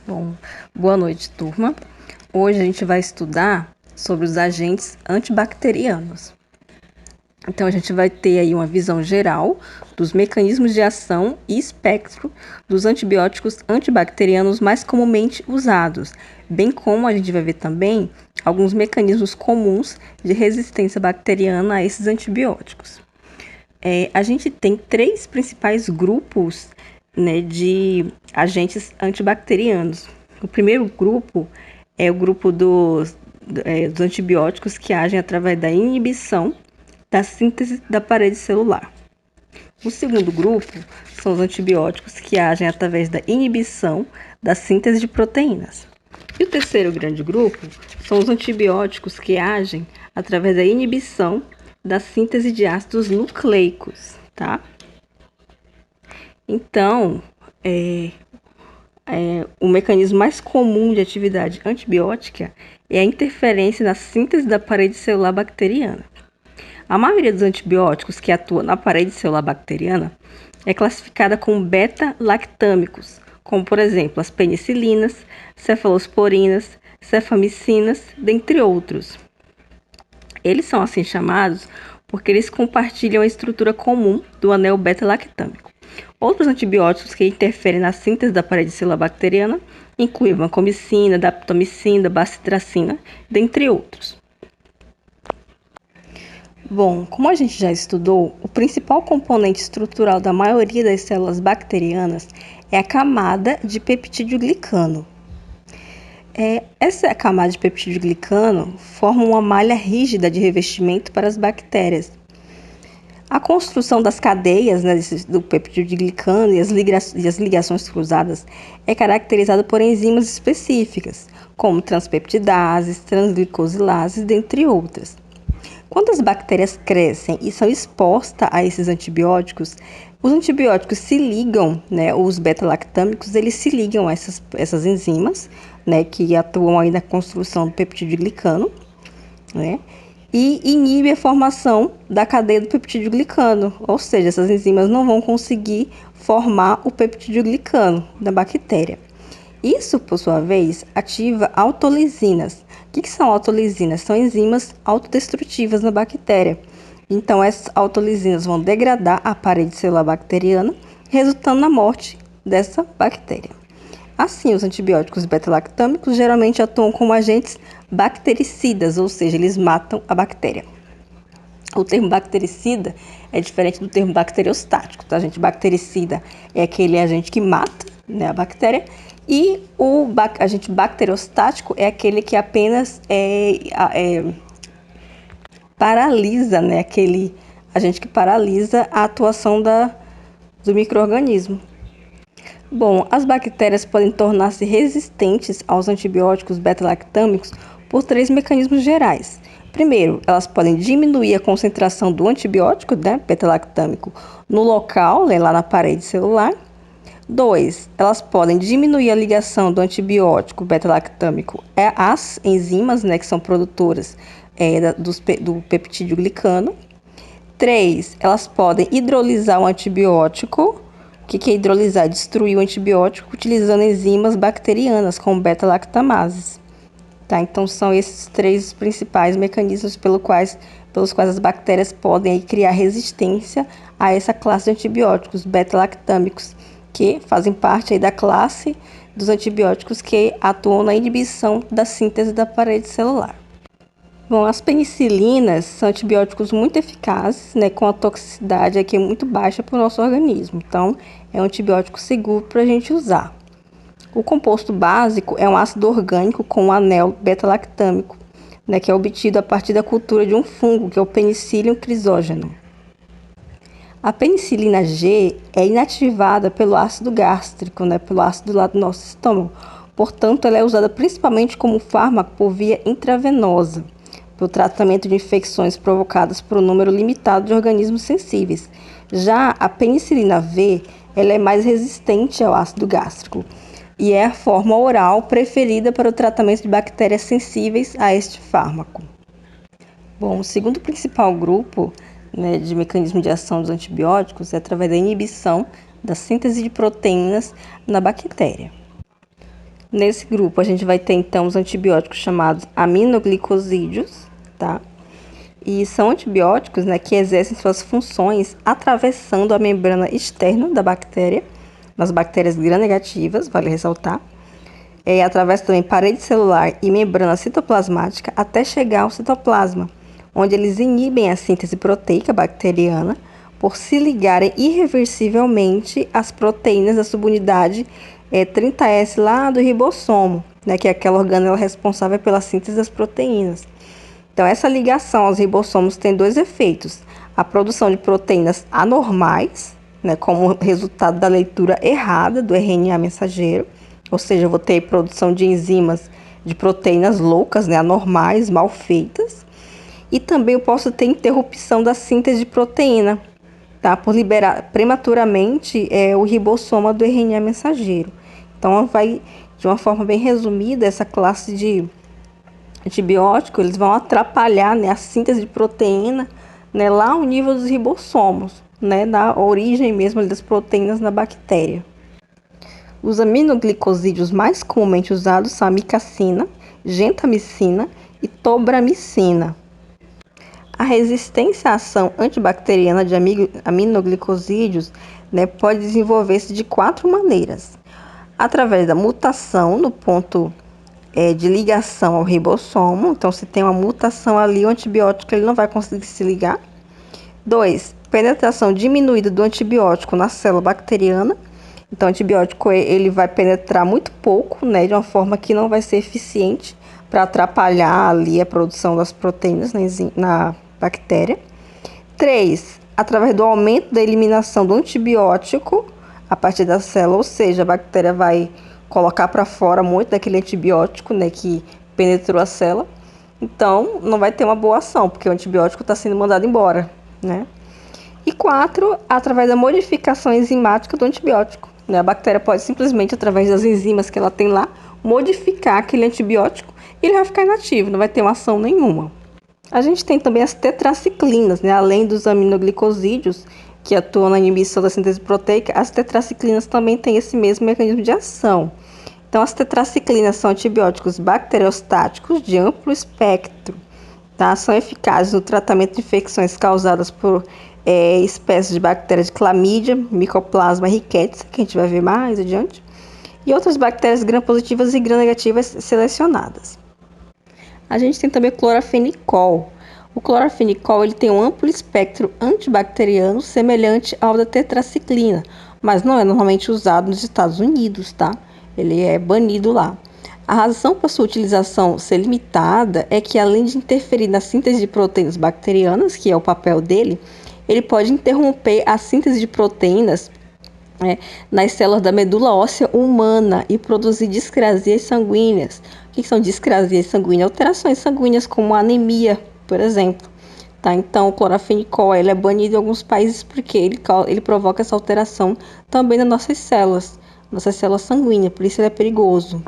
Bom, boa noite, turma. Hoje a gente vai estudar sobre os agentes antibacterianos. Então, a gente vai ter aí uma visão geral dos mecanismos de ação e espectro dos antibióticos antibacterianos mais comumente usados, bem como a gente vai ver também alguns mecanismos comuns de resistência bacteriana a esses antibióticos. A gente tem três principais grupos, né, de agentes antibacterianos. O primeiro grupo é o grupo dos antibióticos que agem através da inibição da síntese da parede celular. O segundo grupo são os antibióticos que agem através da inibição da síntese de proteínas. E o terceiro grande grupo são os antibióticos que agem através da inibição da síntese de ácidos nucleicos, tá? Então, o mecanismo mais comum de atividade antibiótica é a interferência na síntese da parede celular bacteriana. A maioria dos antibióticos que atuam na parede celular bacteriana é classificada como beta-lactâmicos, como, por exemplo, as penicilinas, cefalosporinas, cefamicinas, dentre outros. Eles são assim chamados porque eles compartilham a estrutura comum do anel beta-lactâmico. Outros antibióticos que interferem na síntese da parede celular bacteriana incluem vancomicina, daptomicina, bacitracina, dentre outros. Bom, como a gente já estudou, o principal componente estrutural da maioria das células bacterianas é a camada de peptídeo-glicano. Essa camada de peptídeo-glicano forma uma malha rígida de revestimento para as bactérias. A construção das cadeias, né, do peptídeo-glicano e as ligações cruzadas é caracterizada por enzimas específicas, como transpeptidases, transglicosilases, dentre outras. Quando as bactérias crescem e são expostas a esses antibióticos, os antibióticos se ligam, né, os beta-lactâmicos, eles se ligam a essas enzimas, né, que atuam aí na construção do peptídeo-glicano, né, e inibe a formação da cadeia do peptídeo-glicano, ou seja, essas enzimas não vão conseguir formar o peptídeo-glicano da bactéria. Isso, por sua vez, ativa autolisinas. O que são autolisinas? São enzimas autodestrutivas na bactéria. Então, essas autolisinas vão degradar a parede celular bacteriana, resultando na morte dessa bactéria. Assim, os antibióticos beta-lactâmicos geralmente atuam como agentes bactericidas, ou seja, eles matam a bactéria. O termo bactericida é diferente do termo bacteriostático. O agente bactericida é aquele agente que mata, né, a bactéria, e o agente bacteriostático é aquele que apenas paralisa, né, aquele agente que paralisa a atuação do micro-organismo. Bom, as bactérias podem tornar-se resistentes aos antibióticos beta-lactâmicos por três mecanismos gerais. Primeiro, elas podem diminuir a concentração do antibiótico, né, beta-lactâmico, no local, né, lá na parede celular. 2, elas podem diminuir a ligação do antibiótico beta-lactâmico às enzimas, né, que são produtoras do peptídeo-glicano. 3, elas podem hidrolisar o antibiótico. O que é hidrolisar? Destruir o antibiótico utilizando enzimas bacterianas, como beta-lactamases. Tá? Então, são esses três principais mecanismos pelos quais as bactérias podem aí criar resistência a essa classe de antibióticos beta-lactâmicos, que fazem parte aí da classe dos antibióticos que atuam na inibição da síntese da parede celular. Bom, as penicilinas são antibióticos muito eficazes, né, com a toxicidade aqui muito baixa para o nosso organismo. Então, é um antibiótico seguro para a gente usar. O composto básico é um ácido orgânico com um anel beta-lactâmico, né, que é obtido a partir da cultura de um fungo, que é o Penicillium crisógeno. A penicilina G é inativada pelo ácido gástrico, né, pelo ácido lá do nosso estômago. Portanto, ela é usada principalmente como fármaco por via intravenosa, para o tratamento de infecções provocadas por um número limitado de organismos sensíveis. Já a penicilina V, ela é mais resistente ao ácido gástrico e é a forma oral preferida para o tratamento de bactérias sensíveis a este fármaco. Bom, o segundo principal grupo, né, de mecanismo de ação dos antibióticos é através da inibição da síntese de proteínas na bactéria. Nesse grupo, a gente vai ter, então, os antibióticos chamados aminoglicosídeos, tá? E são antibióticos, né, que exercem suas funções atravessando a membrana externa da bactéria, nas bactérias gram-negativas, vale ressaltar. Atravessa também parede celular e membrana citoplasmática até chegar ao citoplasma, onde eles inibem a síntese proteica bacteriana por se ligarem irreversivelmente às proteínas da subunidade 30S lá do ribossomo, né, que é aquela organela responsável pela síntese das proteínas. Então, essa ligação aos ribossomos tem dois efeitos: a produção de proteínas anormais, né, como resultado da leitura errada do RNA mensageiro, ou seja, eu vou ter produção de enzimas de proteínas loucas, né, anormais, mal feitas, e também eu posso ter interrupção da síntese de proteína, tá, por liberar prematuramente o ribossoma do RNA mensageiro. Então, vai, de uma forma bem resumida, essa classe de antibiótico, eles vão atrapalhar, né, a síntese de proteína, né, lá ao nível dos ribossomos, né, da origem mesmo das proteínas na bactéria. Os aminoglicosídeos mais comumente usados são a micacina, gentamicina e tobramicina. A resistência à ação antibacteriana de aminoglicosídeos, né, pode desenvolver-se de 4 maneiras: através da mutação no ponto de ligação ao ribossomo. Então, se tem uma mutação ali, o antibiótico ele não vai conseguir se ligar. 2. Penetração diminuída do antibiótico na célula bacteriana. Então, o antibiótico ele vai penetrar muito pouco, né, de uma forma que não vai ser eficiente para atrapalhar ali a produção das proteínas na bactéria. 3. Através do aumento da eliminação do antibiótico a partir da célula, ou seja, a bactéria vai colocar para fora muito daquele antibiótico, né, que penetrou a célula. Então, não vai ter uma boa ação, porque o antibiótico está sendo mandado embora, né? E 4, através da modificação enzimática do antibiótico, né? A bactéria pode simplesmente, através das enzimas que ela tem lá, modificar aquele antibiótico e ele vai ficar inativo, não vai ter uma ação nenhuma. A gente tem também as tetraciclinas, né? Além dos aminoglicosídeos, que atuam na inibição da síntese proteica, as tetraciclinas também têm esse mesmo mecanismo de ação. Então, as tetraciclinas são antibióticos bacteriostáticos de amplo espectro, tá? São eficazes no tratamento de infecções causadas por espécies de bactérias de clamídia, Mycoplasma ricketts, que a gente vai ver mais adiante, e outras bactérias gram-positivas e gram-negativas selecionadas. A gente tem também o clorafenicol. O clorafenicol ele tem um amplo espectro antibacteriano semelhante ao da tetraciclina, mas não é normalmente usado nos Estados Unidos, tá? Ele é banido lá. A razão para sua utilização ser limitada é que, além de interferir na síntese de proteínas bacterianas, que é o papel dele, ele pode interromper a síntese de proteínas nas células da medula óssea humana e produzir discrasias sanguíneas. O que são discrasias sanguíneas? Alterações sanguíneas como anemia, por exemplo. Tá? Então, o clorafenicol ele é banido em alguns países porque ele provoca essa alteração também nas nossas células sanguíneas, por isso ele é perigoso.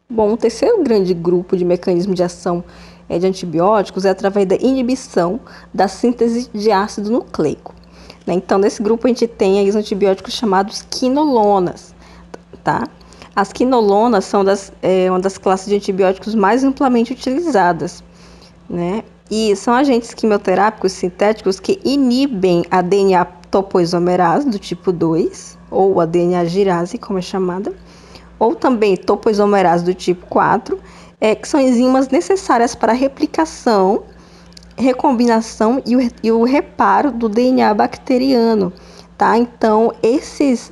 Bom, o terceiro grande grupo de mecanismo de ação de antibióticos é através da inibição da síntese de ácido nucleico. Né? Então, nesse grupo a gente tem aí os antibióticos chamados quinolonas, tá? As quinolonas são uma das classes de antibióticos mais amplamente utilizadas, né? E são agentes quimioterápicos sintéticos que inibem a DNA topoisomerase do tipo 2, ou a DNA girase, como é chamada, ou também topoisomerase do tipo 4, que são enzimas necessárias para a replicação, recombinação e o reparo do DNA bacteriano, tá? Então, esses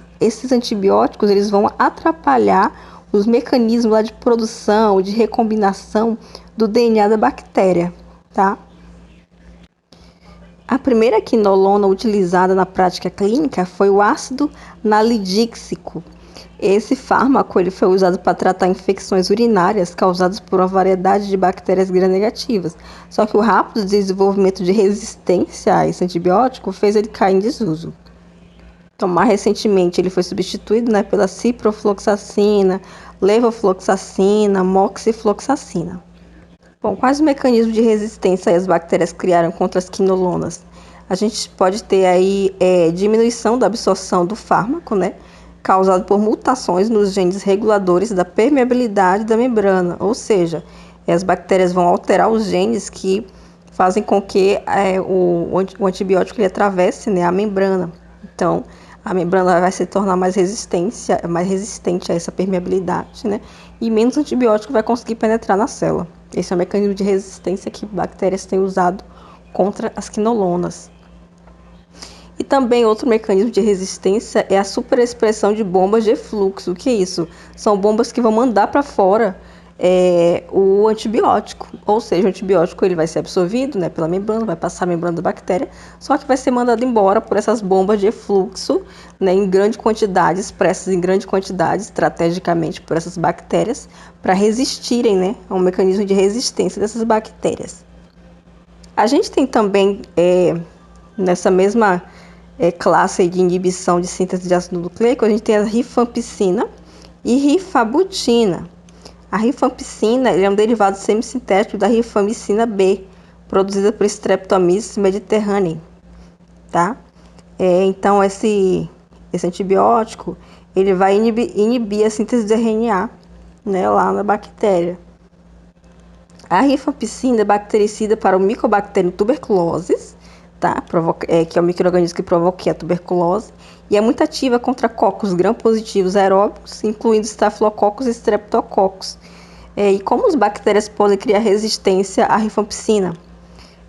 antibióticos eles vão atrapalhar os mecanismos lá de produção, de recombinação do DNA da bactéria, tá? A primeira quinolona utilizada na prática clínica foi o ácido nalidíxico. Esse fármaco ele foi usado para tratar infecções urinárias causadas por uma variedade de bactérias gram-negativas. Só que o rápido desenvolvimento de resistência a esse antibiótico fez ele cair em desuso. Então, mais recentemente, ele foi substituído, né, pela ciprofloxacina, levofloxacina, moxifloxacina. Bom, quais os mecanismos de resistência as bactérias criaram contra as quinolonas? A gente pode ter aí diminuição da absorção do fármaco, né? causado por mutações nos genes reguladores da permeabilidade da membrana, ou seja, as bactérias vão alterar os genes que fazem com que o antibiótico ele atravesse, né, a membrana. Então, a membrana vai se tornar mais resistente a essa permeabilidade, né, e menos antibiótico vai conseguir penetrar na célula. Esse é o mecanismo de resistência que bactérias têm usado contra as quinolonas. E também outro mecanismo de resistência é a superexpressão de bombas de efluxo. O que é isso? São bombas que vão mandar para fora o antibiótico. Ou seja, o antibiótico ele vai ser absorvido, né, pela membrana, vai passar a membrana da bactéria, só que vai ser mandado embora por essas bombas de efluxo, né, em grande quantidade, expressas em grande quantidade, estrategicamente por essas bactérias, para resistirem, né, a um mecanismo de resistência dessas bactérias. A gente tem também, nessa mesma classe de inibição de síntese de ácido nucleico, a gente tem a rifampicina e rifabutina. A rifampicina é um derivado semissintético da rifamicina B, produzida por Streptomyces mediterraneae, tá? Então, esse antibiótico ele vai inibir a síntese de RNA, né, lá na bactéria. A rifampicina é bactericida para o Mycobacterium tuberculosis, tá? Que é o micro-organismo que provoca a tuberculose, e é muito ativa contra cocos gram-positivos aeróbicos, incluindo estafilococcus e streptococcus. E como as bactérias podem criar resistência à rifampicina?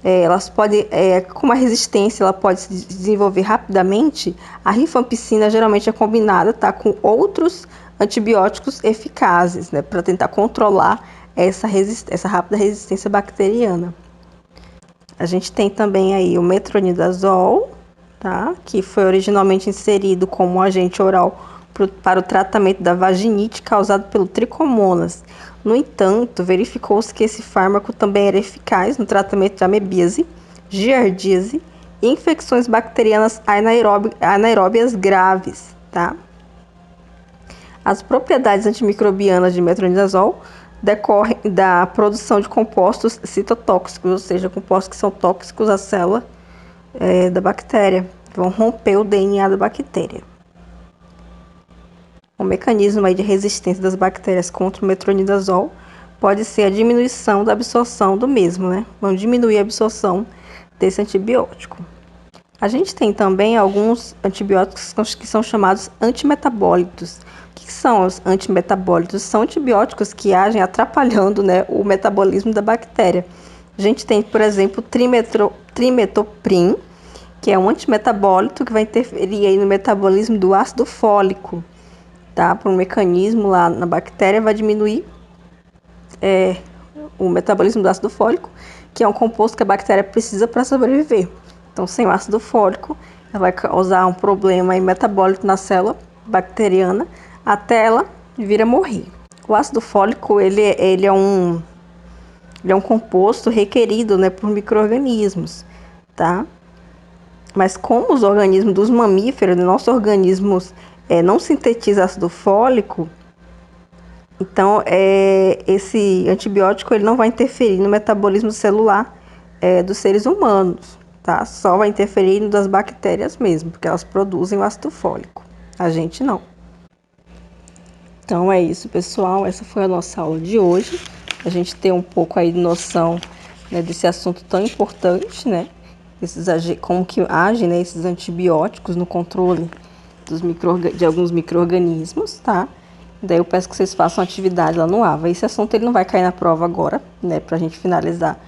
Elas podem, como a resistência ela pode se desenvolver rapidamente, a rifampicina geralmente é combinada, tá, com outros antibióticos eficazes, né, para tentar controlar essa rápida resistência bacteriana. A gente tem também aí o metronidazol, tá? Que foi originalmente inserido como agente oral para o tratamento da vaginite causado pelo tricomonas. No entanto, verificou-se que esse fármaco também era eficaz no tratamento de amebíase, giardíase e infecções bacterianas anaeróbias graves, tá? As propriedades antimicrobianas de metronidazol decorrem da produção de compostos citotóxicos, ou seja, compostos que são tóxicos à célula da bactéria, vão romper o DNA da bactéria. O mecanismo aí de resistência das bactérias contra o metronidazol pode ser a diminuição da absorção do mesmo, né? Vão diminuir a absorção desse antibiótico. A gente tem também alguns antibióticos que são chamados antimetabólitos. O que são os antimetabólitos? São antibióticos que agem atrapalhando, né, o metabolismo da bactéria. A gente tem, por exemplo, trimetoprim, que é um antimetabólito que vai interferir aí no metabolismo do ácido fólico, tá? Por um mecanismo lá na bactéria, vai diminuir o metabolismo do ácido fólico, que é um composto que a bactéria precisa para sobreviver. Então, sem o ácido fólico, ela vai causar um problema aí metabólico na célula bacteriana até ela vir a morrer. O ácido fólico ele é um composto requerido, né, por micro-organismos, tá? Mas como os organismos dos mamíferos, nossos organismos não sintetizam ácido fólico, então esse antibiótico ele não vai interferir no metabolismo celular dos seres humanos, tá? Só vai interferir no das bactérias mesmo, porque elas produzem o ácido fólico. A gente não. Então é isso, pessoal. Essa foi a nossa aula de hoje. A gente tem um pouco aí de noção, né, desse assunto tão importante, né? Como que agem, né, esses antibióticos no controle de alguns micro-organismos, tá? Daí eu peço que vocês façam atividade lá no AVA. Esse assunto ele não vai cair na prova agora, né, pra gente finalizar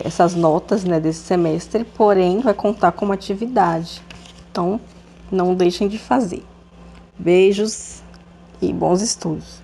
essas notas, né, desse semestre, porém vai contar como atividade. Então, não deixem de fazer. Beijos e bons estudos.